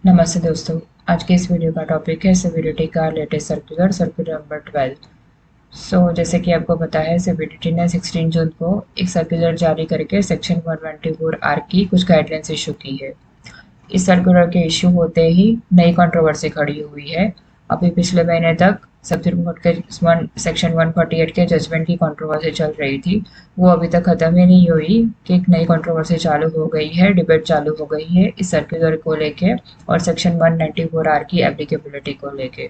नमस्ते दोस्तों। आज के इस वीडियो का टॉपिक है सीबीडीटी का लेटेस्ट सर्कुलर नंबर 12। जैसे कि आपको पता है, सीबीडीटी ने 16 जून को एक सर्कुलर जारी करके सेक्शन 124 आर की कुछ गाइडलाइंस इशू की है। इस सर्कुलर के इश्यू होते ही नई कंट्रोवर्सी खड़ी हुई है। अभी पिछले महीने तक सुप्रीम कोर्ट के सेक्शन 148 के जजमेंट की कंट्रोवर्सी चल रही थी। वो अभी तक खत्म ही नहीं हुई कि एक नई कंट्रोवर्सी चालू हो गई है, डिबेट चालू हो गई है इस सर्कुलर को लेके और सेक्शन 194 आर की एप्लीकेबिलिटी को लेके।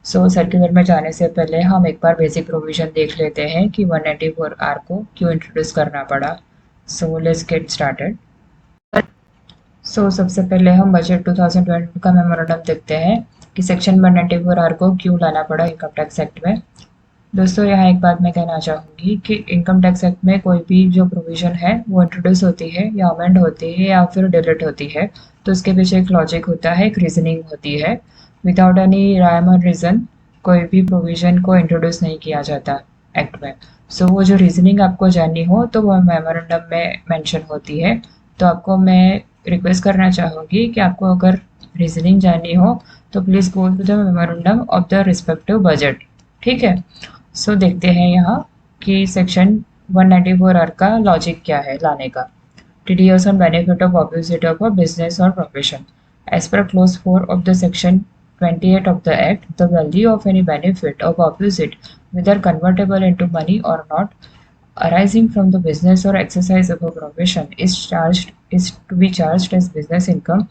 सर्कुलर में जाने से पहले हम एक बार बेसिक प्रोविजन देख लेते हैं कि 194 आर को क्यों इंट्रोड्यूस करना पड़ा। Let's get started. सबसे पहले हम बजट 2020 का मेमोरेंडम देखते हैं कि सेक्शन 194 आर को क्यों लाना पड़ा इनकम टैक्स एक्ट में। दोस्तों, यहाँ एक बात मैं कहना चाहूँगी कि इनकम टैक्स एक्ट में कोई भी जो प्रोविजन है वो इंट्रोड्यूस होती है या अमेंड होती है या फिर डिलीट होती है, तो उसके पीछे एक लॉजिक होता है, एक रीजनिंग होती है। विदाउट एनी राइम और रीज़न कोई भी प्रोविजन को इंट्रोड्यूस नहीं किया जाता एक्ट में। वो जो रीजनिंग आपको जाननी हो तो वो मेमोरेंडम में मेंशन होती है। तो आपको मैं रिक्वेस्ट करना चाहूँगी कि आपको अगर रीजनिंग जाननी हो तो please go to the memorandum of the respective budget. ठीक है। देखते हैं यहाँ कि सेक्शन 194 आर का लॉजिक क्या है लाने का। टीडीएस ऑन बेनिफिट ऑफ ऑब्वियसिटी ऑफ अ बिजनेस और profession. As per clause 4 of the section 28 of the Act, the value of any benefit of opposite, whether convertible into money or not, arising from the business or exercise of a profession, is to be charged as business income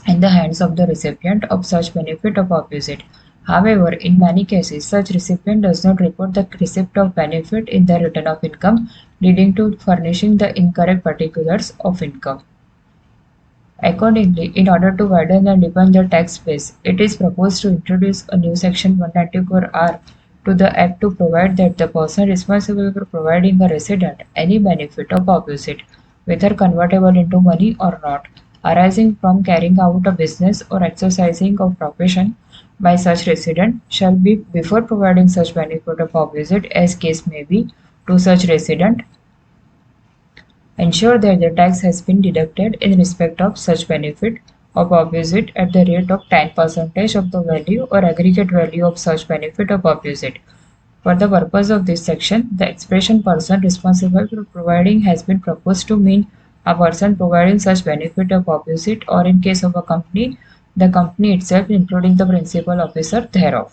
in the hands of the recipient of such benefit of opposite. However, in many cases, such recipient does not report the receipt of benefit in the return of income, leading to furnishing the incorrect particulars of income. Accordingly, in order to widen and deepen the tax base, it is proposed to introduce a new section 194R to the Act to provide that the person responsible for providing a resident any benefit of opposite, whether convertible into money or not, arising from carrying out a business or exercising of profession by such resident, shall be, before providing such benefit of opposite as case may be to such resident, ensure that the tax has been deducted in respect of such benefit of opposite at the rate of 10% of the value or aggregate value of such benefit of opposite. For the purpose of this section, the expression person responsible for providing has been proposed to mean a person providing such benefit of opposite, or in case of a company, the company itself including the principal officer thereof.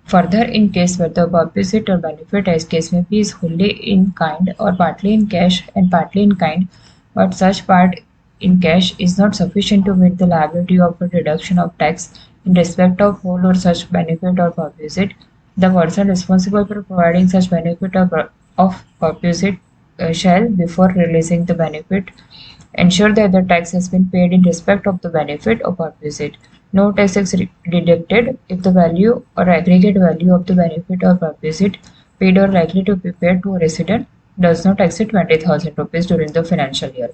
Further, in case where the opposite or benefit as case may be is wholly in kind or partly in cash and partly in kind, but such part in cash is not sufficient to meet the liability of a deduction of tax in respect of whole or such benefit or opposite, the person responsible for providing such benefit of opposite shall, before releasing the benefit, ensure that the tax has been paid in respect of the benefit of opposite. No tax is deducted if the value or aggregate value of the benefit or opposite paid or likely to be paid to a resident does not exceed 20,000 rupees during the financial year.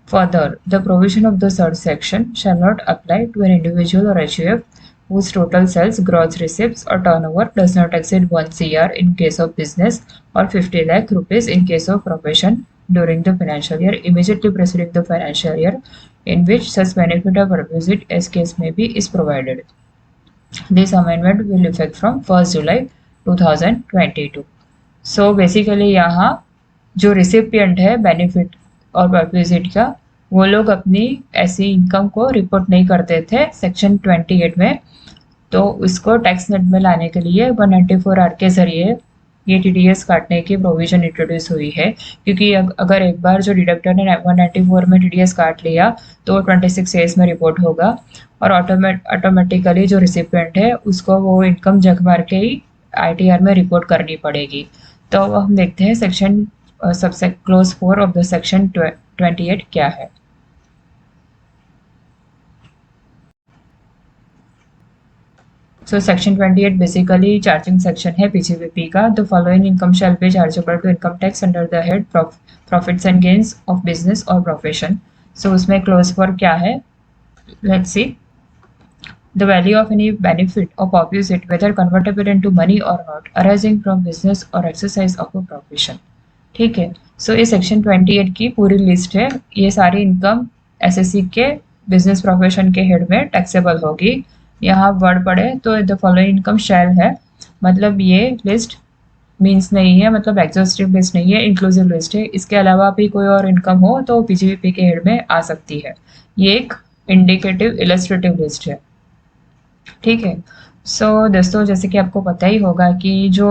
Further, the provision of the third section shall not apply to an individual or HUF whose total sales, gross receipts or turnover does not exceed 1 CR in case of business or 50 lakh rupees in case of profession during the financial year immediately preceding the financial year in which such benefit or opposite as case may be is provided. This amendment will effect from 1st July 2022. Basically यहाँ जो recipient है benefit और perquisite का, वो लोग अपनी ऐसी income को रिपोर्ट नहीं करते थे सेक्शन 28 में, तो उसको टैक्स नेट में लाने के लिए 194 आर के जरिए ये टीडीएस काटने की प्रोविजन इंट्रोड्यूस हुई है। क्योंकि अगर एक बार जो डिडक्टर ने 194 में टीडीएस काट लिया तो 26 डेज में रिपोर्ट होगा और ऑटोमेटिकली जो रिसिपिएंट है उसको वो इनकम जग मार के ही आईटीआर में रिपोर्ट करनी पड़ेगी। तो हम देखते हैं सेक्शन सबसे क्लोज 4 ऑफ द सेक्शन 28 क्या है। सेक्शन 28 बेसिकली चार्जिंग सेक्शन है पीजीबीपी का। The following income shall be chargeable to income tax under the head profits and gains of business और प्रोफेशन। उसमें क्लोज 4 क्या है, let's see. The value of any benefit of opposite, whether convertible into money or not, arising from business or exercise of a profession. ठीक है। ये section 28 की पूरी list है। ये सारी इनकम एसएससी के बिजनेस प्रोफेशन के हेड में टैक्सेबल होगी। यहाँ वर्ड पढ़े तो द फॉलोइंग इनकम शैल है, मतलब ये लिस्ट मीन्स नहीं है, मतलब एग्जॉस्टिव लिस्ट नहीं है, इंक्लूसिव लिस्ट है। इसके अलावा भी कोई और इनकम हो तो पीजीबीपी के हेड में आ सकती है। ये एक इंडिकेटिव इलस्ट्रेटिव लिस्ट है, ठीक है। दोस्तों, जैसे कि आपको पता ही होगा कि जो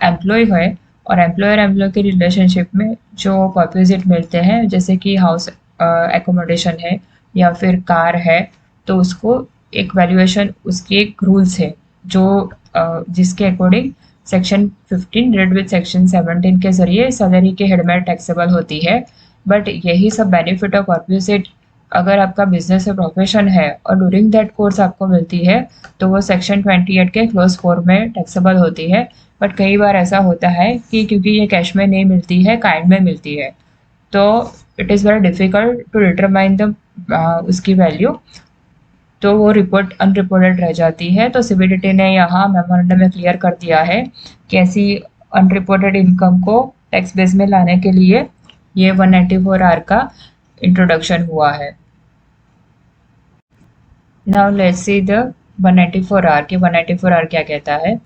एम्प्लॉय है और एम्प्लॉय के रिलेशनशिप में जो परक्विजिट मिलते हैं, जैसे कि हाउस एकोमोडेशन है या फिर कार है, तो उसको एक वैल्यूएशन, उसकी एक रूल्स है जो जिसके according section 15 read with section 17 के जरिए सैलरी के हेड में टैक्सेबल होती है। बट यही सब बेनिफिट ऑफ परक्विजिट अगर आपका बिजनेस या प्रोफेशन है और ड्यूरिंग दैट कोर्स आपको मिलती है तो वो सेक्शन 28 के क्लोज 4 में टैक्सेबल होती है। बट कई बार ऐसा होता है कि क्योंकि ये कैश में नहीं मिलती है, काइंड में मिलती है, तो it is very difficult to determine the उसकी वैल्यू, तो वो रिपोर्ट अनरिपोर्टेड रह जाती है। तो सीबीडीटी ने यहाँ मेमोरेंडम में क्लियर कर दिया है कि ऐसी अनरिपोर्टेड इनकम को टैक्स बेस में लाने के लिए ये 194R का इंट्रोडक्शन हुआ है। Now let's see the 194R कि 194R क्या कहता है।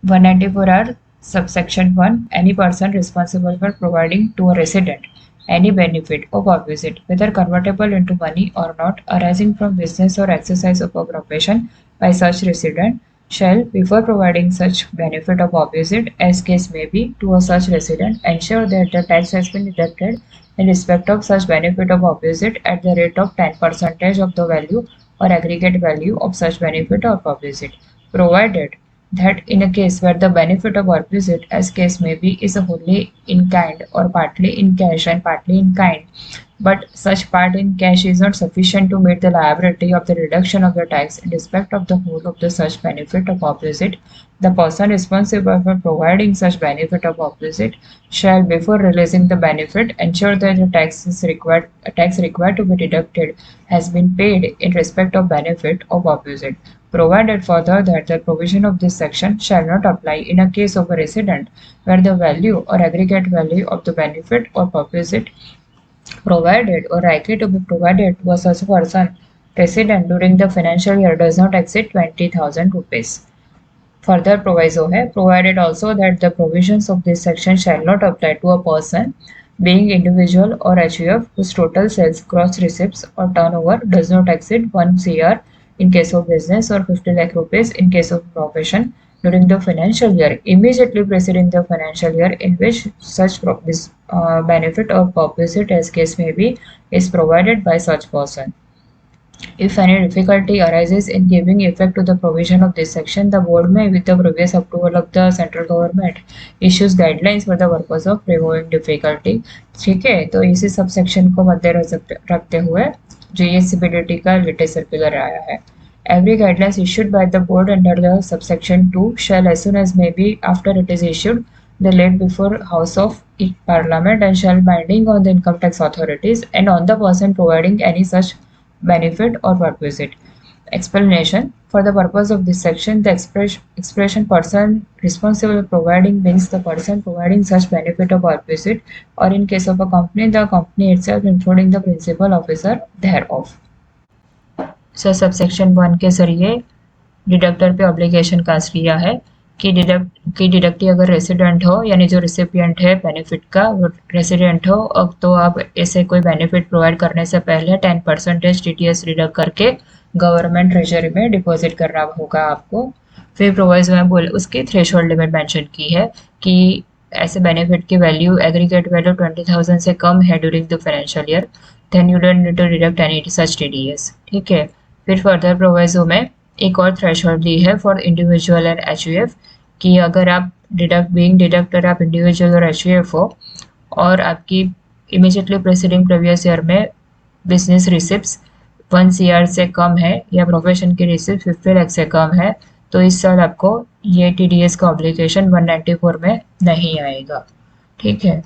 194R subsection 1, any person responsible for providing to a resident any benefit or opposite, whether convertible into money or not, arising from business or exercise of a profession by such resident, shall, before providing such benefit or opposite, as case may be, to a such resident, ensure that the tax has been deducted in respect of such benefit of opposite at the rate of 10% of the value or aggregate value of such benefit or opposite, provided that in a case where the benefit of work visit, as case may be, is wholly in kind or partly in cash and partly in kind, but such part in cash is not sufficient to meet the liability of the reduction of the tax in respect of the whole of the such benefit of opposite, the person responsible for providing such benefit of opposite shall, before releasing the benefit, ensure that the tax required to be deducted has been paid in respect of benefit of opposite, provided further that the provision of this section shall not apply in a case of a resident where the value or aggregate value of the benefit or opposite provided or likely to be provided to a such person resident during the financial year does not exceed 20,000 rupees. Further proviso है, provided also that the provisions of this section shall not apply to a person being individual or HUF whose total sales, gross receipts or turnover does not exceed 1 CR in case of business or 50 lakh rupees in case of profession during the financial year immediately preceding the financial year in which such benefit or opposite, as case may be, is provided by such person. If any difficulty arises in giving effect to the provision of this section, the board may, with the previous approval of the central government, issues guidelines for the purpose of removing difficulty. ठीक है, तो इसी sub section को मद्दे रखते हुए JSCBDT का latest circular आया है. Every guidelines issued by the board under the subsection 2 shall, as soon as may be after it is issued, be laid before House of Parliament and shall binding on the income tax authorities and on the person providing any such benefit or perquisite. Explanation: for the purpose of this section, the expression person responsible for providing means the person providing such benefit or perquisite, or in case of a company, the company itself including the principal officer thereof. Subsection 1 के जरिए deductor पे obligation cast किया है कि deductee अगर resident हो, यानी जो रिसिपिएंट है बेनिफिट का वो रेसिडेंट हो, अब तो आप ऐसे कोई बेनिफिट प्रोवाइड करने से पहले 10% TDS डिडक्ट करके गवर्नमेंट ट्रेजरी में डिपॉजिट करना होगा आपको। फिर प्रोवाइजो में बोले उसकी थ्रेशोल्ड लिमिट मेंशन की है कि ऐसे बेनिफिट की वैल्यू एग्रीगेट वैल्यू 20,000 से कम है during the financial year, then you don't need to deduct any such TDS, ठीक है। फिर फर्दर प्रोवाइजो में एक और थ्रेशोल्ड दी है फॉर इंडिविजुअल एंड HUF कि अगर आप डिडक्टर आप इंडिविजुअल और HUF हो और आपकी इमीडिएटली प्रेसिडिंग प्रीवियस ईयर में बिजनेस रिसिप्ट्स 1 CR से कम है या प्रोफेशन की रिसिप्ट 50 लाख से कम है, तो इस साल आपको ये TDS का ऑब्लिगेशन 194 में नहीं आएगा, ठीक है।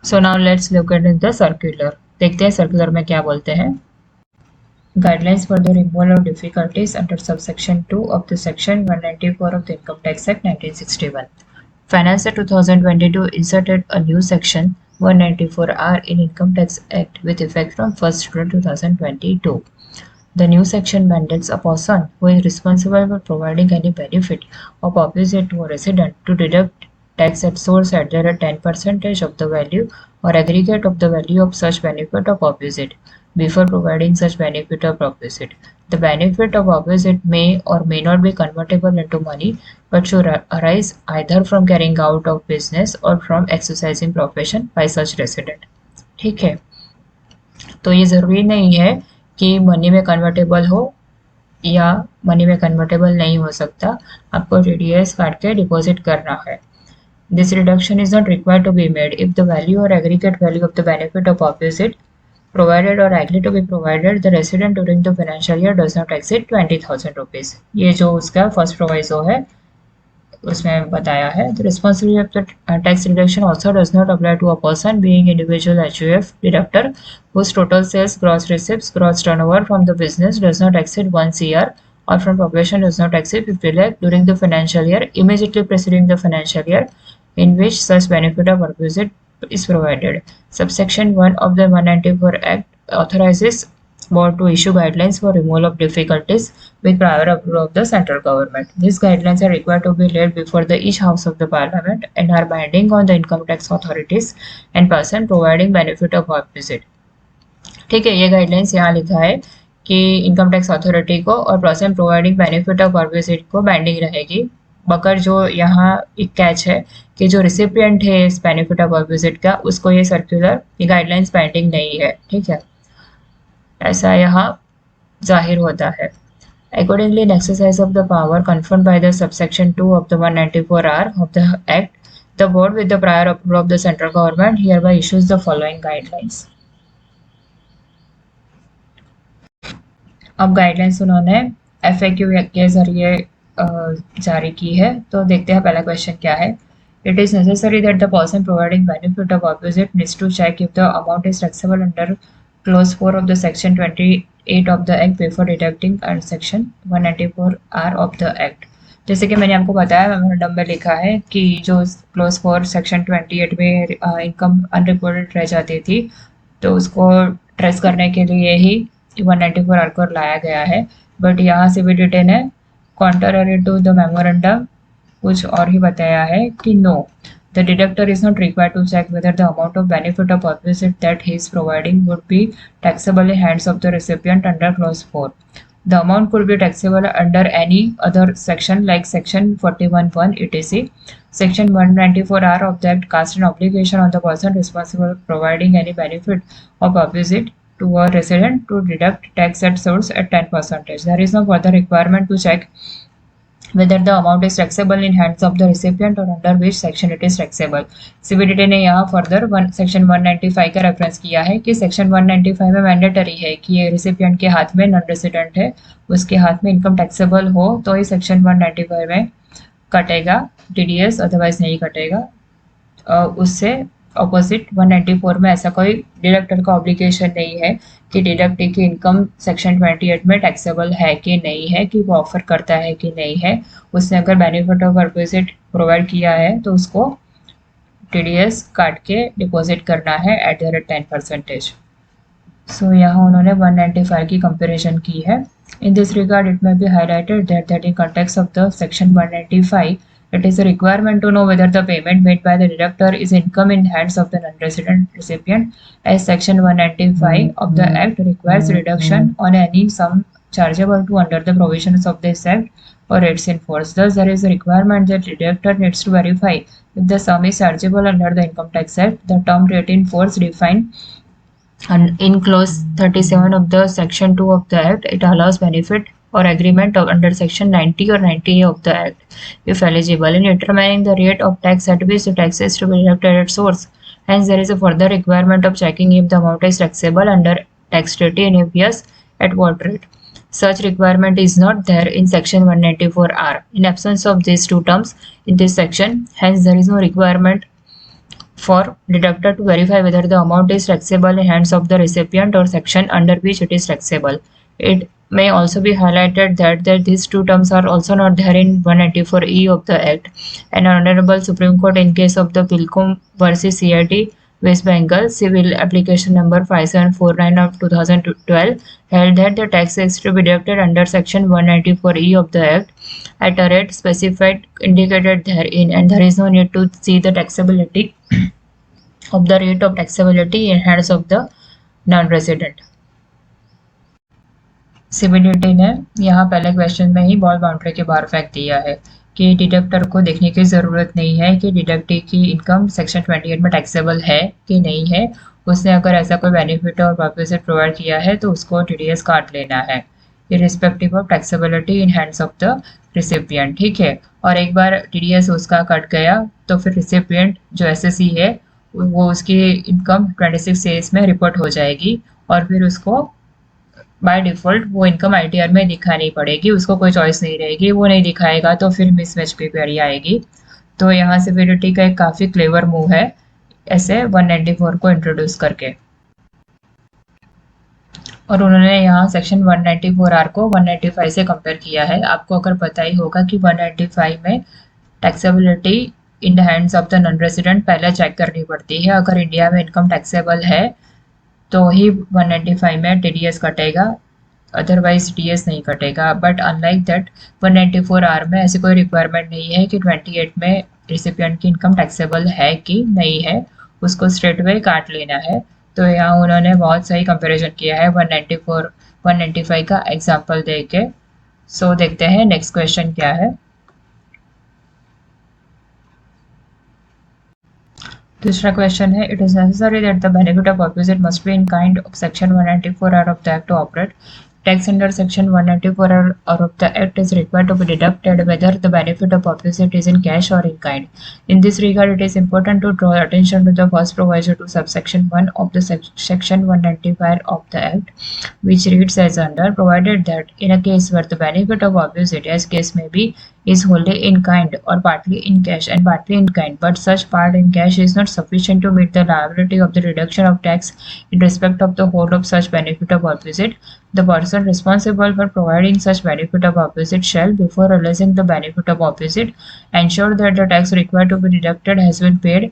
So now let's look at the circular. देखते हैं सर्कुलर में क्या बोलते हैं। Guidelines for the removal of difficulties under subsection 2 of the section 194 of the Income Tax Act 1961. Finance Act 2022 inserted a new section 194R in Income Tax Act with effect from 1st April 2022. The new section mandates a person who is responsible for providing any benefit or opposite to a resident to deduct tax at source at the rate 10% of the value or aggregate of the value of such benefit or opposite before providing such benefit or opposite. The benefit of opposite may or may not be convertible into money but should arise either from carrying out of business or from exercising profession by such resident. ठीक है, तो ये ज़रूरी नहीं है कि money में convertible हो या मनी में कन्वर्टेबल नहीं हो सकता, आपको टीडीएस काट के डिपॉजिट करना है. This reduction is not required to be made if the value or aggregate value of the benefit of opposite provided or likely to be provided the resident during the financial year does not exceed 20,000 rupees. ये जो उसका first proviso है उसमें बताया है. The responsibility of the tax reduction also does not apply to a person being individual HUF deductor whose total sales, gross receipts, gross turnover from the business does not exceed 1 CR or from profession does not exceed 50 lakh during the financial year immediately preceding the financial year in which such benefit of opposite is provided. Subsection 1 of the 194 Act authorizes board to issue guidelines for removal of difficulties with prior approval of the central government. These guidelines are required to be laid before each house of the parliament and are binding on the income tax authorities and person providing benefit of opposite. ठीक है, ये guidelines यहाँ लिखा है कि income tax authority को और person providing benefit of opposite को बाइंडिंग रहेगी, मगर जो यहाँ एक कैच है कि जो रिसिपिएंट है इस बेनिफिट ऑफ ऑपोजिट का उसको ये सर्कुलर ये गाइडलाइंस बाइंडिंग नहीं है. ठीक है, ऐसा यहाँ जाहिर होता है. Accordingly, in exercise of the power conferred by the subsection 2 of the 194R of the Act, the board with the prior approval of the central government hereby issues the following guidelines. अब guidelines उन्होंने FAQ के जरिए जारी की है, तो देखते हैं पहला क्वेश्चन क्या है. It is necessary that the person providing benefit of opposite needs to check if the amount is taxable under Clause 4 of the Section 28 of the Act before deducting and Section 194R of the Act. जैसे कि मैंने आपको बताया, memorandum में लिखा है कि जो क्लोज 4 सेक्शन 28 में इनकम अनरिपोर्टेड रह जाती थी तो उसको ट्रेस करने के लिए ही 194R को लाया गया है. बट यहाँ CBDT ने कॉन्ट्ररी टू द मेमोरेंडम कुछ और ही बताया है कि no, the deductor is not required to check whether the amount of benefit of opposite that he is providing would be taxable in hands of the recipient under clause 4. The amount could be taxable under any other section like section 41(1) etc. Section 194R of the Act casts an obligation on the person responsible for providing any benefit of opposite to a resident to deduct tax at source at 10%. There is no further requirement to check whether the amount is taxable in hands of the recipient or under which section it is taxable. CBDT ने यहाँ further section 195 का reference किया है कि section 195 में mandatory है कि ये रिसिपिएंट के हाथ में नॉन रेसिडेंट है उसके हाथ में इनकम टैक्सेबल हो तो ही सेक्शन 195 में कटेगा TDS, अदरवाइज नहीं कटेगा. उससे ऑपोजिट 194 में ऐसा कोई डिडक्टर का ऑब्लिगेशन नहीं है कि डिडक्ट की इनकम सेक्शन 28 में टैक्सेबल है कि नहीं है, कि वो ऑफर करता है कि नहीं है. उसने अगर बेनिफिट ऑफ ऑपोजिट प्रोवाइड किया है तो उसको TDS काट के डिपॉजिट करना है एट द रेट 10%. सो यहाँ उन्होंने 195 की कंपेरिजन की है. इन दिस रिगार्ड इट में B highlighted that in context of the section 195 it is a requirement to know whether the payment made by the deductor is income in hands of the non-resident recipient, as section 195 of the Act requires reduction on any sum chargeable to under the provisions of this Act or its in force. Thus, there is a requirement that the deductor needs to verify if the sum is chargeable under the Income Tax Act. The term rate in force defined and in clause 37 of the section 2 of the Act, it allows benefit or agreement under section 90 or 90A of the Act, if eligible, in determining the rate of tax at which the tax is to be deducted at source. Hence, there is a further requirement of checking if the amount is taxable under tax treaty and if yes, at what rate. Such requirement is not there in section 194R. In absence of these two terms in this section, hence there is no requirement for deductor to verify whether the amount is taxable in hands of the recipient or section under which it is taxable. It may also be highlighted that these two terms are also not there in 194E of the Act. An Honorable Supreme Court in case of the Pilcom versus CIT West Bengal, Civil Application Number 5749 of 2012, held that the tax is to be deducted under Section 194E of the Act at a rate specified indicated therein, and there is no need to see the taxability of the rate of taxability in hands of the non-resident. CBDT ने यहाँ पहले question में ही ball boundary के बाहर फेंक दिया है कि डिडक्टर को देखने की ज़रूरत नहीं है कि डिडक्टी की इनकम सेक्शन 28 में टैक्सेबल है कि नहीं है। उसने अगर ऐसा कोई बेनिफिट और परक्विजिट प्रोवाइड किया है तो उसको टीडीएस काट लेना है irrespective of taxability in hands of the recipient. ठीक है, और एक बार टीडीएस उसका कट गया तो फिर रिसिपिएंट जो एसएससी है वो उसकी इनकम 26 डेज में रिपोर्ट हो जाएगी और फिर उसको बाय डिफ़ॉल्ट वो इनकम आईटीआर में दिखानी पड़ेगी, उसको कोई चॉइस नहीं रहेगी। वो नहीं दिखाएगा तो फिर मिसमैच की क्वेरी आएगी। तो यहाँ सीबीडीटी का एक काफ़ी क्लेवर मूव है ऐसे 194 को इंट्रोड्यूस करके, और उन्होंने यहाँ सेक्शन 194R को 195 से कंपेयर किया है। आपको अगर पता ही होगा कि 195 में taxability in the hands of the non resident पहले चेक करनी पड़ती है। अगर इंडिया में इनकम टैक्सेबल है तो ही 195 में टीडीएस कटेगा, अदरवाइज टीडीएस नहीं कटेगा। बट अनलाइक दैट 194R में ऐसी कोई रिक्वायरमेंट नहीं है कि 28 में रिसिपिएंट की इनकम टैक्सेबल है कि नहीं है, उसको स्ट्रेट वे काट लेना है। तो यहाँ उन्होंने बहुत सही कंपैरिजन किया है 194 195 का एग्जाम्पल दे के। सो देखते हैं नेक्स्ट क्वेश्चन क्या है। दूसरा क्वेश्चन है, it is necessary that the benefit of perquisite must be in kind of section 194R of the act to operate. Tax under section 194R of the Act is required to be deducted whether the benefit of perquisite is in cash or in kind. In this regard, it is important to draw attention to the first proviso to subsection 1 of the section 195 of the Act, which reads as under, provided that in a case where the benefit of perquisite, as case may be, is wholly in kind or partly in cash and partly in kind, but such part in cash is not sufficient to meet the liability of the reduction of tax in respect of the whole of such benefit of perquisite, the person responsible for providing such benefit of perquisite shall, before realizing the benefit of perquisite, ensure that the tax required to be deducted has been paid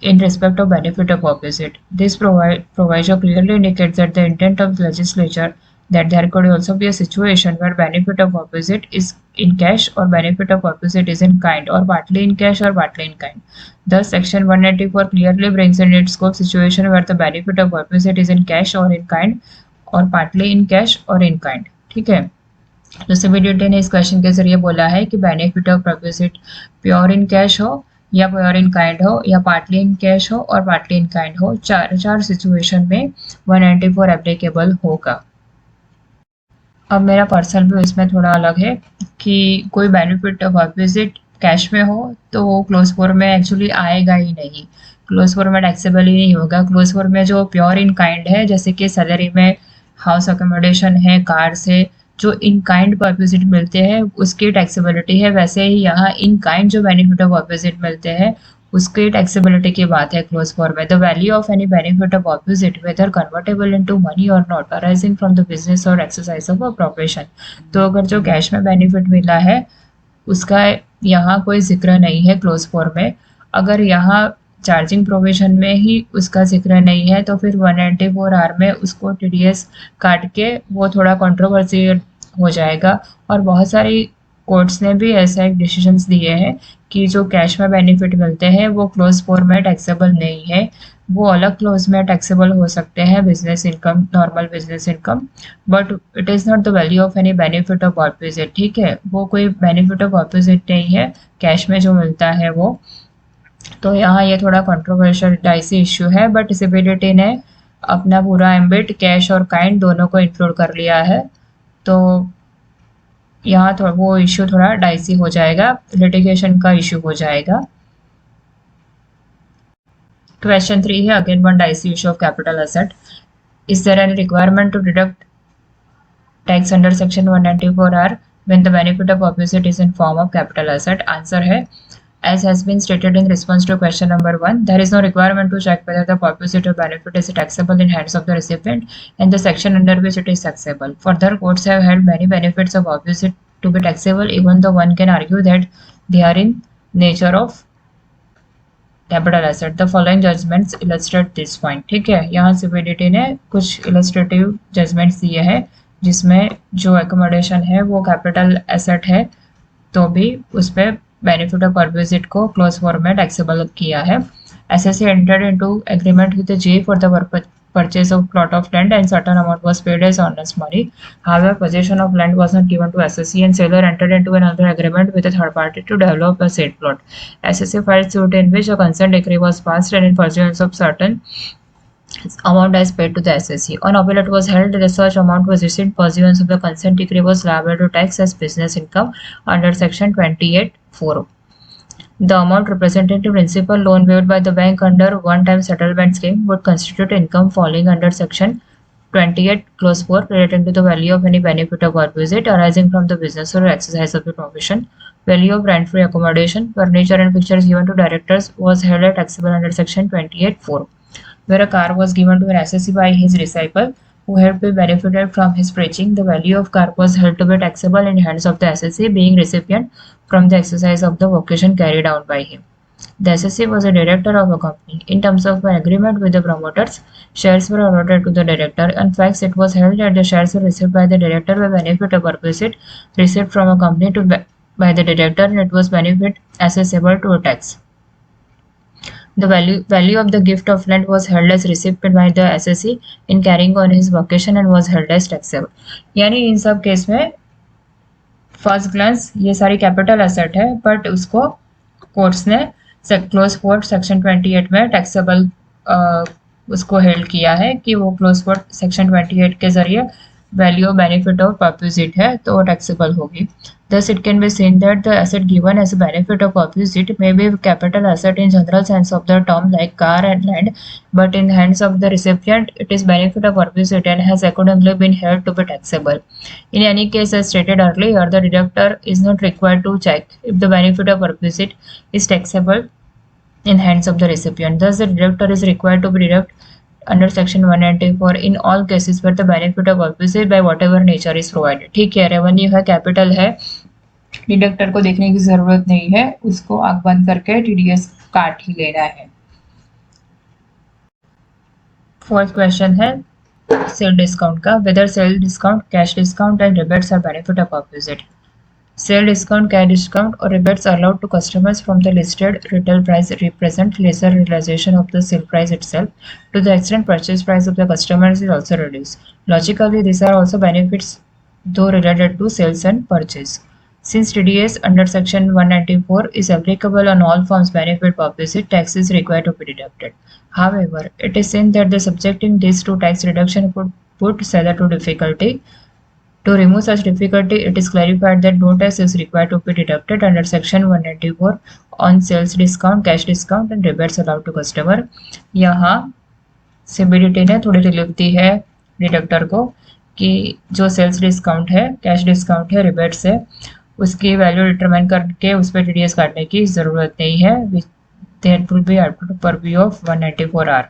in respect of benefit of perquisite. This proviso clearly indicates that the intent of the legislature that there could also be a situation where benefit of perquisite is in cash or benefit of perquisite is in kind or partly in cash or partly in kind. Thus, section 194 clearly brings in its scope situation where the benefit of perquisite is in cash or in kind और partly in cash और in kind. ठीक है, तो CBDT ने इस question के जरिए बोला है कि benefit of perquisite pure in cash हो या प्योर इन काइंड हो या पार्टली इन कैश हो और पार्टली इन काइंड हो, चार सिचुएशन में 194 एप्लीकेबल होगा। अब मेरा पर्सनल व्यू इसमें थोड़ा अलग है कि कोई बेनिफिट ऑफ परक्विजिट कैश में हो तो वो क्लोज फोर में एक्चुअली आएगा ही नहीं, क्लोज फोर में टैक्सेबल ही नहीं होगा। क्लोज फोर में जो प्योर इन काइंड है, जैसे कि सैलरी में हाउस अकोमोडेशन है, कार से जो इन काइंड परक्विजिट मिलते हैं उसकी टैक्सेबिलिटी है, वैसे ही यहाँ इन काइंड जो बेनिफिट ऑफ परक्विजिट मिलते हैं उसकी टैक्सेबिलिटी की बात है क्लोज फॉर में। The value of any benefit of perquisite whether convertible into money or not arising from the business or exercise of a profession. तो अगर जो कैश में बेनिफिट मिला है उसका यहाँ कोई जिक्र नहीं है क्लोज फॉर में। अगर यहाँ चार्जिंग प्रोविजन में ही उसका जिक्र नहीं है तो फिर 194R में उसको टीडीएस काट के वो थोड़ा कंट्रोवर्सी हो जाएगा। और बहुत सारी कोर्ट्स ने भी ऐसा एक डिसीजंस दिए हैं कि जो कैश में बेनिफिट मिलते हैं वो क्लोज फोर में टैक्सेबल नहीं है, वो अलग क्लोज में टैक्सेबल हो सकते हैं, business income, normal business income, but it is not the value of any benefit of perquisite. ठीक है, वो कोई बेनिफिट ऑफ परक्विजिट नहीं है कैश में जो मिलता है वो। तो यहाँ ये थोड़ा कंट्रोवर्शियल डाइसी इश्यू है, बट सीबीडीटी ने अपना पूरा एम्बिट कैश और काइंड दोनों को इंक्लूड कर लिया है, तो यहाँ थोड़ा वो इश्यू थोड़ा डाइसी हो जाएगा, लिटिगेशन का इश्यू हो जाएगा। क्वेश्चन 3 है, again one dicey issue of capital asset. Is there any requirement to deduct tax under section 194R when the benefit of perquisite is in form of capital asset? Answer है, as has been stated in response to question number 1, there is no requirement to check whether the perquisite or benefit is taxable in hands of the recipient and the section under which it is taxable. Further, courts have held many benefits of perquisite to be taxable, even though one can argue that they are in nature of capital asset. The following judgments illustrate this point. ठीक है, यहाँ CBDT ने कुछ illustrative judgements दिए हैं जिसमें जो accommodation है वो कैपिटल एसेट है तो भी उस पर बेनिफिट ऑफ परक्विजिट को क्लोज फॉर्म में टैक्सेबल किया है। SSC entered into agreement with the J for the purchase of plot of land and certain amount was paid as earnest money. However, possession of land was not given to SSC and seller entered into another agreement with a third party to develop a said plot. SSC filed suit in which a consent decree was passed and in pursuance of certain amount as paid to the SSC. On appeal, it was held that such amount was received pursuance of the consent decree was liable to tax as business income under section 28(4). The amount represented the principal loan waived by the bank under one-time settlement scheme would constitute income falling under section 28 clause 4 relating to the value of any benefit or perquisite arising from the business or exercise of the profession. Value of rent-free accommodation, furniture and fixtures given to directors was held at taxable under section 28(4). Where a car was given to an SSC by his disciple who had been benefited from his preaching, the value of car was held to be taxable in hands of the SSC being recipient from the exercise of the vocation carried out by him. The SSC was a director of a company. In terms of an agreement with the promoters, shares were allotted to the director. In fact, it was held that the shares were received by the director by benefit or perquisite received from a company by the director, and it was benefit accessible to a tax. The value of the gift of land was held as received by the SSC in carrying on his vocation and was held as taxable. यानी इन सब case में first glance ये सारी capital asset है but उसको courts ने close fort section 28 में taxable उसको हेल्ड किया है कि वो क्लोज फोर्ट सेक्शन 28 के जरिए value of benefit of perquisite है तो वो टैक्सेबल होगी। Thus, it can be seen that the asset given as a benefit of perquisite may be a capital asset in general sense of the term like car and land, but in hands of the recipient, it is benefit of perquisite and has accordingly been held to be taxable. In any case, as stated earlier, the deductor is not required to check if the benefit of perquisite is taxable in hands of the recipient. Thus, the deductor is required to be deduct under section 194 in all cases where the benefit of perquisite by whatever nature is provided. ठीक है, revenue है, capital है, deductor को देखने की जरूरत नहीं है, उसको आंख बंद करके टीडीएस काट ही लेना है। फोर्थ क्वेश्चन है सेल डिस्काउंट का, whether sale discount, cash discount and rebates are benefit of perquisite. Sale discount, cash discount or rebates allowed to customers from the listed retail price represent lesser realization of the sale price itself to the extent purchase price of the customers is also reduced. Logically, these are also benefits though related to sales and purchase. Since TDS under section 194 is applicable on all forms benefit perquisite, tax is required to be deducted. However, it is seen that the subjecting this to tax reduction could put seller to difficulty. To remove such difficulty, it is clarified that no tax is required to be deducted under section 194 on sales discount, cash discount and rebates allowed to customer. यहाँ CBDT ने थोड़ी relief दी है deductor को कि जो sales discount है, cash discount है, rebates है, उसकी वैल्यू डिटरमाइन करके उस पर टीडीएस काटने की जरूरत नहीं है। That will be output purview of 194R.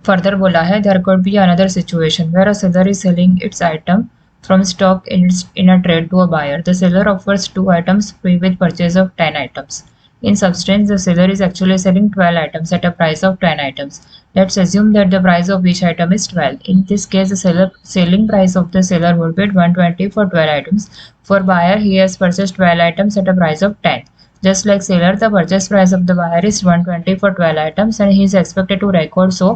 Further बोला है there could be another situation where a seller is selling its item from stock in a trade to a buyer. The seller offers 2 items free with purchase of 10 items. In substance, the seller is actually selling 12 items at a price of 10 items. Let's assume that the price of each item is 12. In this case, the selling price of the seller would be 120 for 12 items. For buyer, he has purchased 12 items at a price of 10. Just like seller, the purchase price of the buyer is 120 for 12 items and he is expected to record so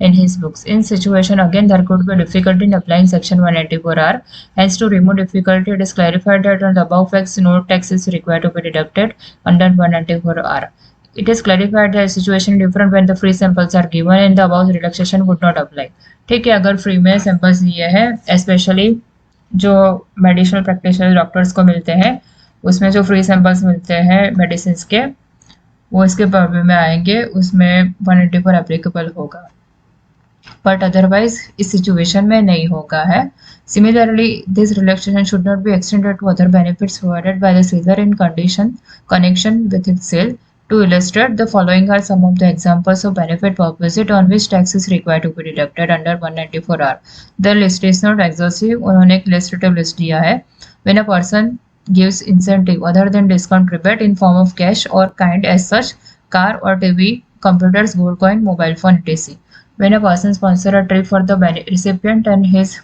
in his books. In situation again, there could be difficulty in applying section 194R. Hence, to remove difficulty, it is clarified that on the above facts, no tax is required to be deducted under 194R. It is clarified that situation different when the free samples are given and the above relaxation would not apply. ठीक है, अगर free में samples दिए हैं, specially जो medicinal practitioner doctors को मिलते हैं, उसमें जो फ्री सैंपल्स मिलते हैं मेडिसिन के, वो इसके पर्व्यू में आएंगे, उसमें 184 एप्लीकेबल होगा, बट अदरवाइज इस सिचुएशन में नहीं होगा है। Similarly, this relaxation should not be extended to other benefits provided by the seller in connection with its sale. To illustrate, the following are some of the examples of benefit perquisite on which tax is required to be deducted under 194R. The list is not exhaustive. उन्होंने एक illustrative list दिया है. When a person gives incentive other than discount rebate in form of cash or kind as such car or TV, computers, gold coin, mobile phone, etc. When a person sponsors a trip for the recipient and his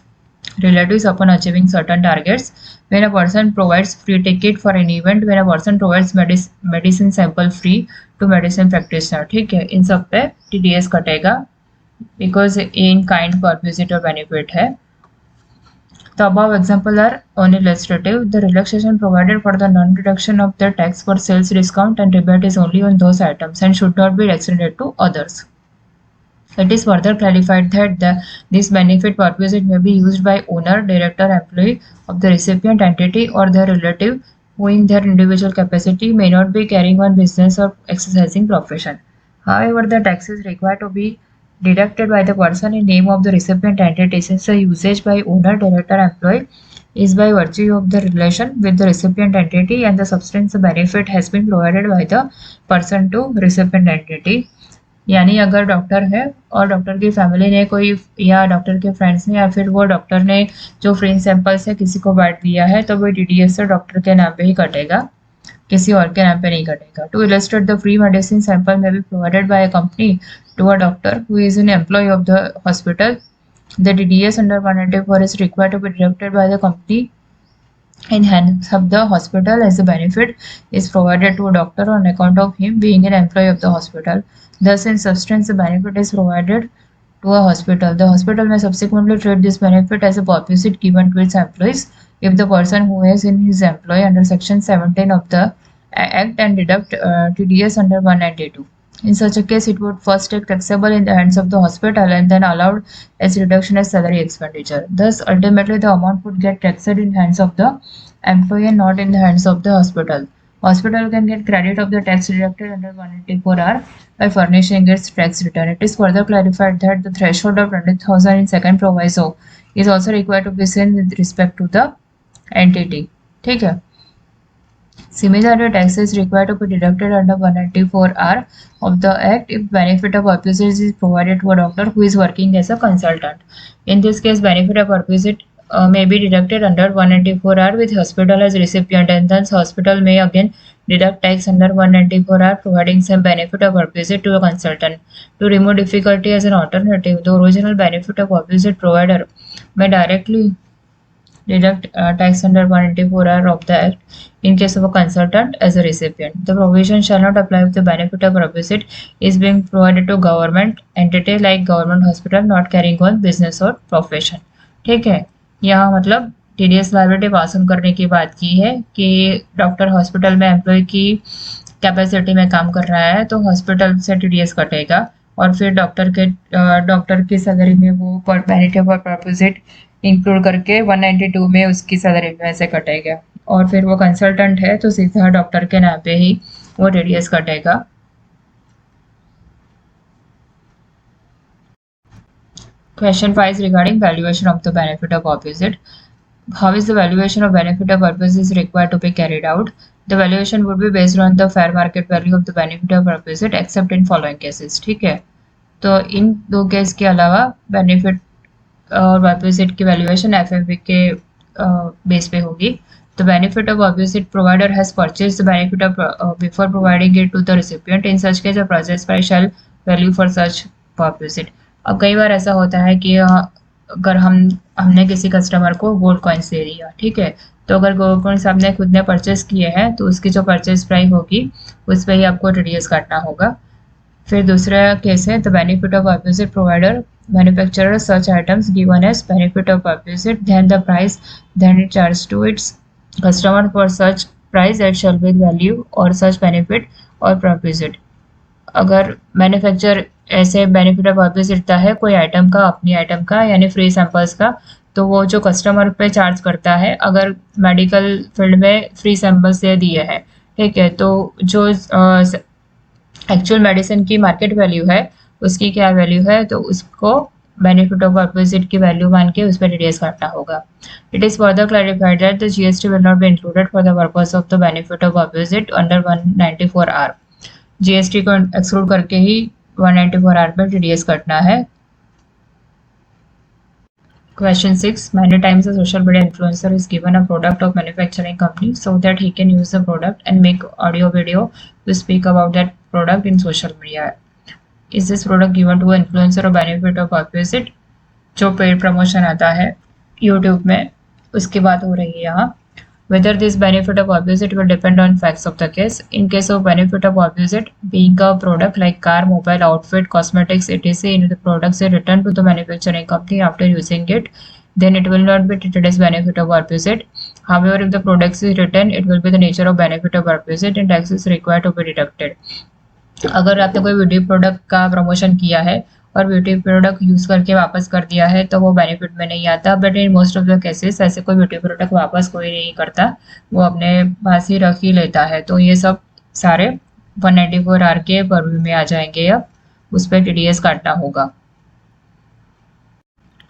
relatives upon achieving certain targets, when a person provides free ticket for an event, when a person provides medicine sample free to medicine practitioner, ठीक है, इन सब पे TDS कटेगा because in kind per visit or benefit है. The above examples are only illustrative. The relaxation provided for the non-deduction of the tax for sales discount and rebate is only on those items and should not be extended to others. It is further clarified that this benefit purpose may be used by owner, director, employee of the recipient entity or their relative who in their individual capacity may not be carrying on business or exercising profession. However, the tax is required to be deducted by the person in name of the recipient entity since the usage by owner, director, employee is by virtue of the relation with the recipient entity and the substance benefit has been provided by the person to recipient entity. यानी अगर doctor है और doctor की family ने कोई या doctor के friends ने या फिर वो डॉक्टर ने जो फ्री सैंपल से किसी को बांट दिया है तो वो DDS से डॉक्टर के नाम पे ही कटेगा, किसी और के नाम पे नहीं कटेगा. To illustrate the free medicine sample may be provided by a company to a doctor who is an employee of the hospital. The DDS under 194 is required to be deducted by the company in hands of the hospital as the benefit is provided to a doctor on account of him being an employee of the hospital. Thus, in substance, the benefit is provided to a hospital. The hospital may subsequently treat this benefit as a perquisite given to its employees if the person who is in his employ under Section 17 of the Act and deduct TDS under 192. In such a case, it would first take taxable in the hands of the hospital and then allowed as reduction as salary expenditure. Thus, ultimately, the amount would get taxed in hands of the employee and not in the hands of the hospital. Hospital can get credit of the tax deducted under 184R by furnishing its tax return. It is further clarified that the threshold of 20,000 in second proviso is also required to be seen with respect to the entity. ठीक है. Similarly, tax is required to be deducted under 194R of the Act if benefit of perquisite is provided to a doctor who is working as a consultant. In this case, benefit of perquisite may be deducted under 194R with hospital as recipient and thus hospital may again deduct tax under 194R providing some benefit of perquisite to a consultant. To remove difficulty as an alternative, the original benefit of perquisite provider may directly deduct tax under 184R of the Act in case of a consultant as a recipient. The provision shall not apply if the benefit of perquisite is being provided to government entity like government hospital not carrying on business or profession. ठीक है, यहाँ मतलब TDS liability pass on करने की बात की है कि डॉक्टर हॉस्पिटल में एम्प्लॉय की कैपेसिटी में काम कर रहा है तो हॉस्पिटल से TDS कटेगा और फिर डॉक्टर की सैलरी में वो बेनिफिट और परक्विजिट इंक्लूड करके 192 में उसकी सैलरी में से कटेगा और फिर वो कंसल्टेंट है तो सीधा डॉक्टर के नाम पे ही वो TDS कटेगा. Question 5 is regarding valuation of the benefit of perquisite. How is the valuation of benefit of perquisite required to be carried out? The valuation would be based on the fair market value of the benefit of perquisite except in following cases. ठीक है, तो इन दो case के अलावा benefit और perquisite की valuation FMV के base पे होगी. The benefit of perquisite provider has purchased the benefit of before providing it to the recipient. In such case, the purchase price shall value for such perquisite. अब कई बार ऐसा होता है कि अगर हमने किसी कस्टमर को गोल्ड कॉइन्स दे दिया, ठीक है, तो अगर गोल्ड कॉइन्स आपने खुद ने परचेस किए हैं तो उसकी जो परचेस प्राइस होगी उस पर ही आपको TDS काटना होगा. फिर दूसरा केस है the benefit of perquisite provider manufacturer such items given as benefit of perquisite then the price then it charged to its customer for such price that shall be value or such benefit or perquisite. अगर manufacture ऐसे benefit of perquisite देता है कोई item का, अपनी item का यानी free samples का, तो वो जो कस्टमर पे चार्ज करता है अगर मेडिकल फील्ड में फ्री सैंपल्स दे दिए हैं, ठीक है, तो जो एक्चुअल मेडिसिन की मार्केट वैल्यू है उसकी क्या वैल्यू है तो उसको बेनिफिट ऑफ परक्विजिट की वैल्यू मान के उस पर TDS काटना होगा. It is further clarified that the GST will not be included for the purpose of the benefit of perquisite under 194R. GST को एक्सक्लूड करके ही 194R पर TDS कटना है. Question 6. Many times a social media influencer is given a product of manufacturing company so that he can use the product and make audio video to speak about that product in social media. Is this product given to an influencer or benefit of opposite? जो paid promotion आता है YouTube में उसकी बात हो रही है यहाँ. Whether this benefit of opposite will depend on facts of the case. In case of benefit of opposite being a product like car, mobile, outfit, cosmetics, etc. in the products are returned to the manufacturing company after using it, then it will not be treated as benefit of opposite. However, if the products is returned, it will be the nature of benefit of opposite and tax is required to be deducted. अगर आपने कोई beauty product का promotion किया है और beauty product use करके वापस कर दिया है तो वो बेनिफिट में नहीं आता. But in most of the cases ऐसे कोई ब्यूटी प्रोडक्ट वापस कोई नहीं करता, वो अपने पास ही रख ही लेता है. तो ये सब सारे 194R के परव्यू में आ जाएंगे. अब उस पर TDS काटना होगा.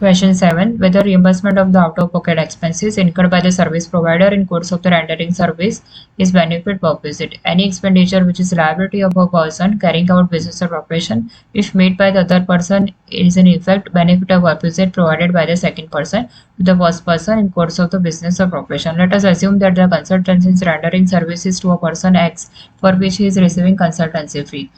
Question 7. Whether reimbursement of the out-of-pocket expenses incurred by the service provider in course of the rendering service is benefit opposite. Any expenditure which is liability of a person carrying out business or profession, if made by the other person, is in effect benefit of opposite provided by the second person to the first person in course of the business or profession. Let us assume that the consultant is rendering services to a person X for which he is receiving consultancy fee.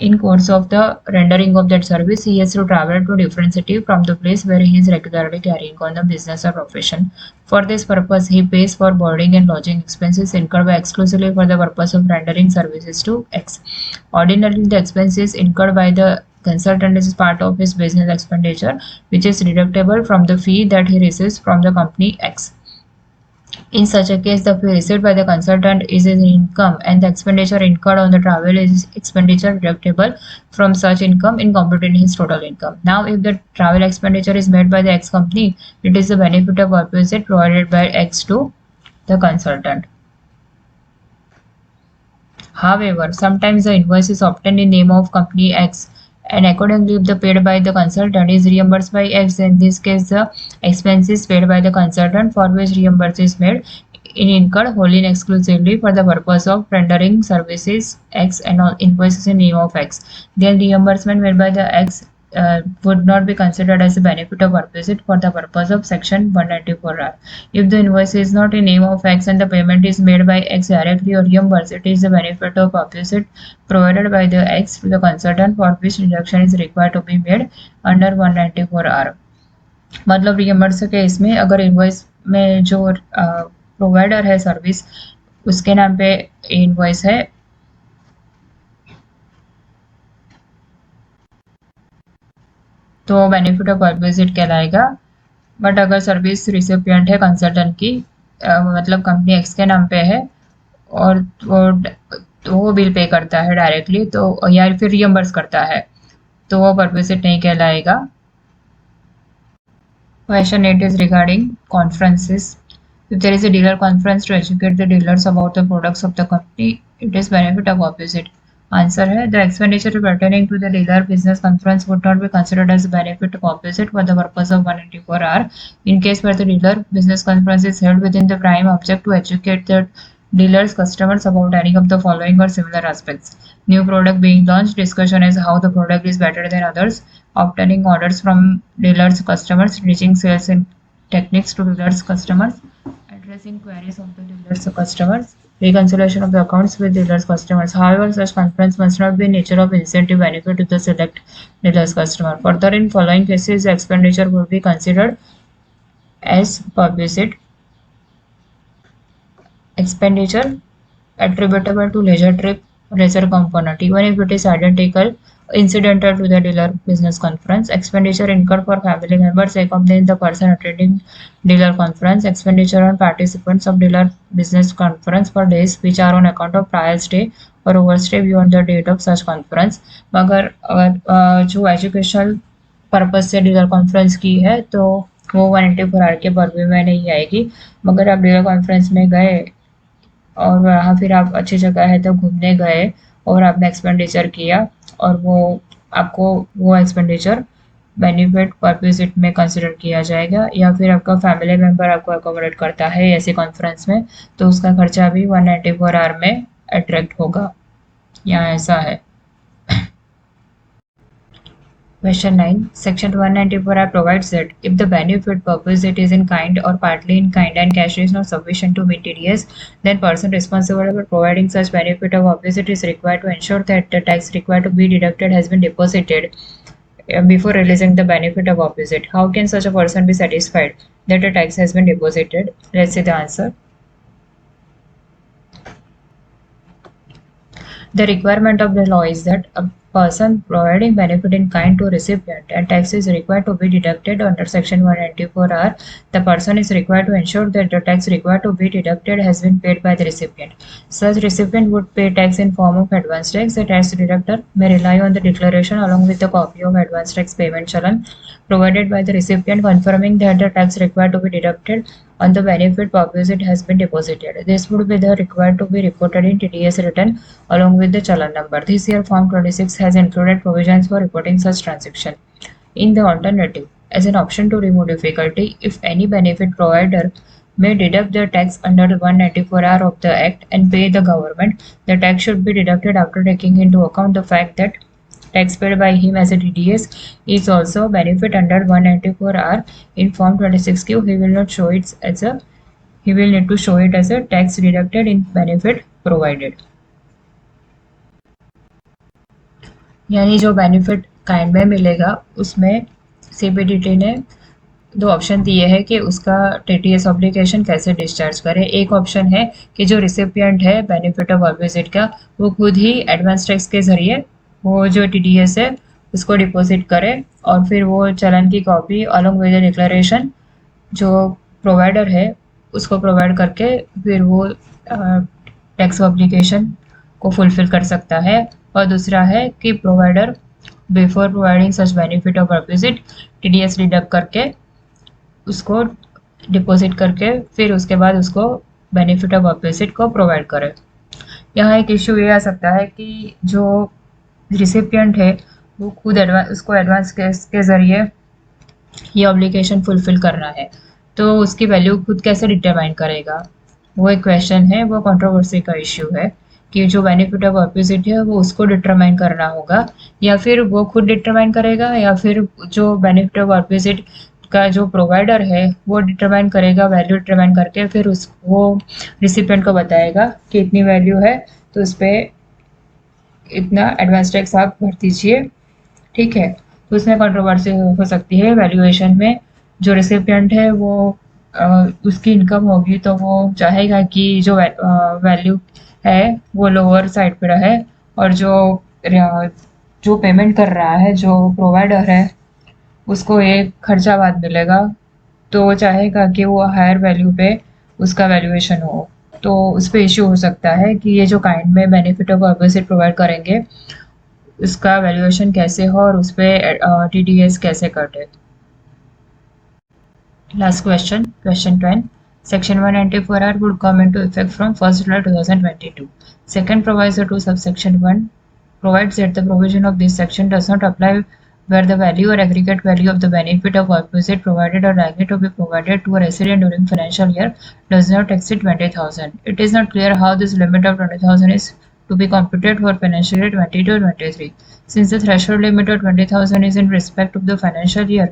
In course of the rendering of that service, he has to travel to different city from the place where he is regularly carrying on the business or profession. For this purpose, he pays for boarding and lodging expenses incurred by exclusively for the purpose of rendering services to X. Ordinarily, the expenses incurred by the consultant is part of his business expenditure, which is deductible from the fee that he receives from the company X. In such a case, the fee received by the consultant is his income and the expenditure incurred on the travel is expenditure deductible from such income in computing his total income. Now, if the travel expenditure is made by the X company, it is the benefit of opposite provided by X to the consultant. However, sometimes the invoice is obtained in name of company X and accordingly if the paid by the consultant is reimbursed by X, in this case the expenses paid by the consultant for which reimbursement is made in incurred wholly and exclusively for the purpose of rendering services X and all invoices in name of X, then reimbursement made by the X would not be considered as a benefit of opposite for the purpose of section 194R. If the invoice is not in name of X and the payment is made by X directly or reimbursed, it is the benefit of opposite provided by the X to the consultant for which deduction is required to be made under 194R. मतलब reimburse के इसमें अगर invoice में जो provider है service उसके नाम पे इनवॉइस है तो बेनिफिट ऑफ ऑपोजिट कहलाएगा. बट अगर सर्विस रिसिपिएंट है कंसल्टेंट की मतलब कंपनी एक्स के नाम पे है और वो बिल पे करता है डायरेक्टली तो या फिर रियम्बर्स करता है तो वो ऑपोजिट नहीं कहलाएगा. Question 8 is regarding conferences. If there is a dealer conference to educate the dealers about the products of the company, it is benefit of opposite. Answer है the expenditure pertaining to the dealer business conference would not be considered as a benefit of opposite for the purpose of 194R. In case where the dealer business conference is held within the prime object to educate the dealers customers about any of the following or similar aspects: new product being launched, discussion as how the product is better than others, obtaining orders from dealers customers, reaching sales and techniques to dealers customers, addressing queries of the dealers customers, reconciliation of the accounts with dealers customers. However, such conference must not be in nature of incentive benefit to the select dealers customer. Further, in following cases, the expenditure would be considered as opposite. Expenditure attributable to leisure trip, leisure component, even if it is identical, incidental to the dealer business conference. Expenditure incurred for family members accompanying the person attending dealer conference. Expenditure on participants of dealer business conference for days which are on account of prior stay or overstay beyond the date of such conference. मगर जो educational purpose से dealer conference की है तो वो 184R के purview में नहीं आएगी. मगर आप डीलर कॉन्फ्रेंस में गए और वहाँ फिर आप अच्छी जगह है तो घूमने गए और आपने एक्सपेंडिचर किया और वो आपको वो एक्सपेंडिचर बेनिफिट परपोजिट में कंसिडर किया जाएगा. या फिर आपका फैमिली मेम्बर आपको अकोमोडेट करता है ऐसे कॉन्फ्रेंस में तो उसका खर्चा भी 194R में अट्रैक्ट होगा. यहाँ ऐसा है. Question 9. Section 194 provides that if the benefit proposed is in kind or partly in kind and cash is not sufficient to meet TDS, then person responsible for providing such benefit of opposite is required to ensure that the tax required to be deducted has been deposited before releasing the benefit of opposite. How can such a person be satisfied that the tax has been deposited? Let's see the answer. The requirement of the law is that a person providing benefit in kind to a recipient and tax is required to be deducted under Section 194R. The person is required to ensure that the tax required to be deducted has been paid by the recipient. Such recipient would pay tax in form of advance tax. The tax deductor may rely on the declaration along with a copy of advance tax payment challan provided by the recipient confirming that the tax required to be deducted on the benefit proposed has been deposited. This would be the required to be reported in TDS return along with the challan number. This year Form 26 has included provisions for reporting such transaction. In the alternative, as an option to remove difficulty, if any benefit provider may deduct the tax under the 194R of the Act and pay the government, the tax should be deducted after taking into account the fact that tax paid by him as a TDS is also benefit under 194R in Form 26Q. He will not show it as a he will need to show it as a tax deducted in benefit provided. यानी जो benefit kind में मिलेगा उसमें CBDT ने दो option दिए हैं कि उसका TDS ऑब्लिगेशन कैसे डिस्चार्ज करे। एक ऑप्शन है कि जो रिसिपिएंट है बेनिफिट ऑफ ऑब्लिगेशन का वो खुद ही एडवांस टैक्स के जरिए वो जो TDS है उसको डिपॉजिट करे और फिर वो चलन की copy along with the declaration जो प्रोवाइडर है उसको प्रोवाइड करके फिर वो टैक्स ऑब्लिगेशन को फुलफिल कर सकता है। और दूसरा है कि provider before providing such benefit of opposite TDS deduct करके उसको डिपॉजिट करके फिर उसके बाद उसको बेनिफिट ऑफ ऑपोजिट को प्रोवाइड करे। यहाँ एक इश्यू ये आ सकता है कि जो रिसिपिएंट है वो खुद उसको एडवांस के ज़रिए ये ऑब्लिगेशन फुलफिल करना है तो उसकी वैल्यू खुद कैसे डिटरमाइन करेगा, वो एक क्वेश्चन है, वो कंट्रोवर्सी का इश्यू है कि जो बेनिफिट ऑफ ऑपोजिट है वो उसको डिटरमाइन करना होगा या फिर वो खुद डिटरमाइन करेगा या फिर जो बेनिफिट ऑफ ऑपोजिट का जो प्रोवाइडर है वो डिटरमाइन करेगा, वैल्यू डिटरमाइन करके फिर वो रिसिपिएंट को बताएगा कि इतनी वैल्यू है तो उस पर इतना एडवांस टैक्स आप भर दीजिए, ठीक है। तो उसमें कंट्रोवर्सी हो सकती है। वैल्यूएशन में जो रिसिपिएंट है वो उसकी इनकम होगी तो वो चाहेगा कि जो वैल्यू है वो लोअर साइड पे रहे और जो पेमेंट कर रहा है जो प्रोवाइडर है उसको एक खर्चा बाद मिलेगा तो वो चाहेगा कि वो हायर वैल्यू पे उसका वैल्यूएशन हो। तो उस पर इश्यू हो सकता है कि ये जो काइंड में बेनिफिट ऑफ ऑपोजिट प्रोवाइड करेंगे उसका वैल्यूएशन कैसे हो और उस पर TDS कैसे कटे। Last question, question 10. Section 194R would come into effect from 1st July 2022. Second proviso to subsection 1 provides that the provision of this section does not apply where the value or aggregate value of the benefit of opposite provided or likely to be provided to a resident during financial year does not exceed 20,000. It is not clear how this limit of 20,000 is to be computed for financial year 22-23. Since the threshold limit of 20,000 is in respect of the financial year,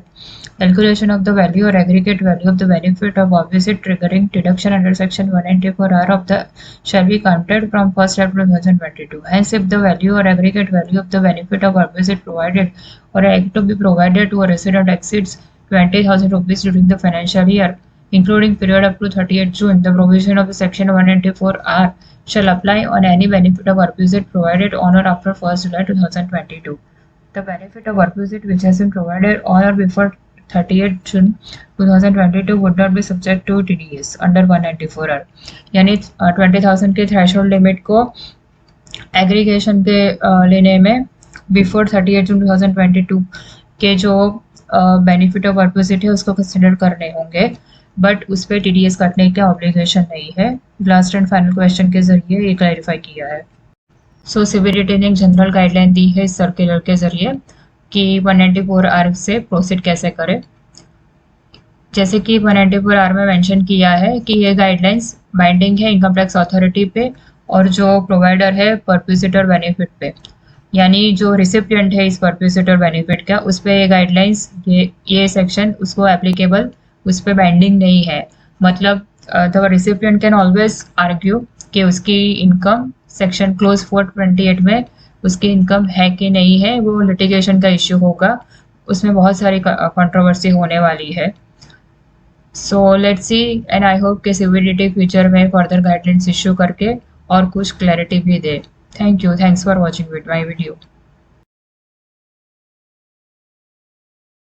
calculation of the value or aggregate value of the benefit of opposite triggering deduction under Section 194R of the shall be counted from 1st April 2022. Hence, if the value or aggregate value of the benefit of opposite provided or to be provided to a resident exceeds 20,000 rupees during the financial year, including period up to 30th June, the provision of the Section 194R shall apply on any benefit of opposite provided on or after 1st July 2022. The benefit of opposite which has been provided on or before 30th June 2022 would not be subject to TDS under 194R. यानी 20,000 के threshold limit को aggregation पे लेने में before 30th June 2022 के जो benefit of opposite है उसको कंसिडर करने होंगे बट उस पर TDS कटने का ऑब्लिगेशन नहीं है। लास्ट एंड फाइनल क्वेश्चन के जरिए ये क्लैरिफाई किया है। सो CBDT ने एक जनरल गाइडलाइन दी है इस सर्कुलर के जरिए कि 194R से प्रोसीड कैसे करें। जैसे कि 194R में मेंशन किया है कि ये गाइडलाइंस बाइंडिंग है इनकम टैक्स अथॉरिटी पे और जो प्रोवाइडर है परक्विजिटर बेनिफिट पे। यानी जो रिसिपिएंट है इस परपेचुएटर बेनिफिट का, उस पे ये गाइडलाइंस, ये सेक्शन उसको एप्लीकेबल, उस पे बाइंडिंग नहीं है। मतलब the recipient can always argue कि उसकी इनकम सेक्शन क्लोज 428 में उसकी इनकम है कि नहीं है, वो लिटिगेशन का इश्यू होगा, उसमें बहुत सारी कंट्रोवर्सी होने वाली है। So let's see, and I hope कि सीवीडीटी फ्यूचर में फर्दर गाइडलाइंस इश्यू करके और कुछ क्लैरिटी भी दे। Thank you, thanks for watching my video.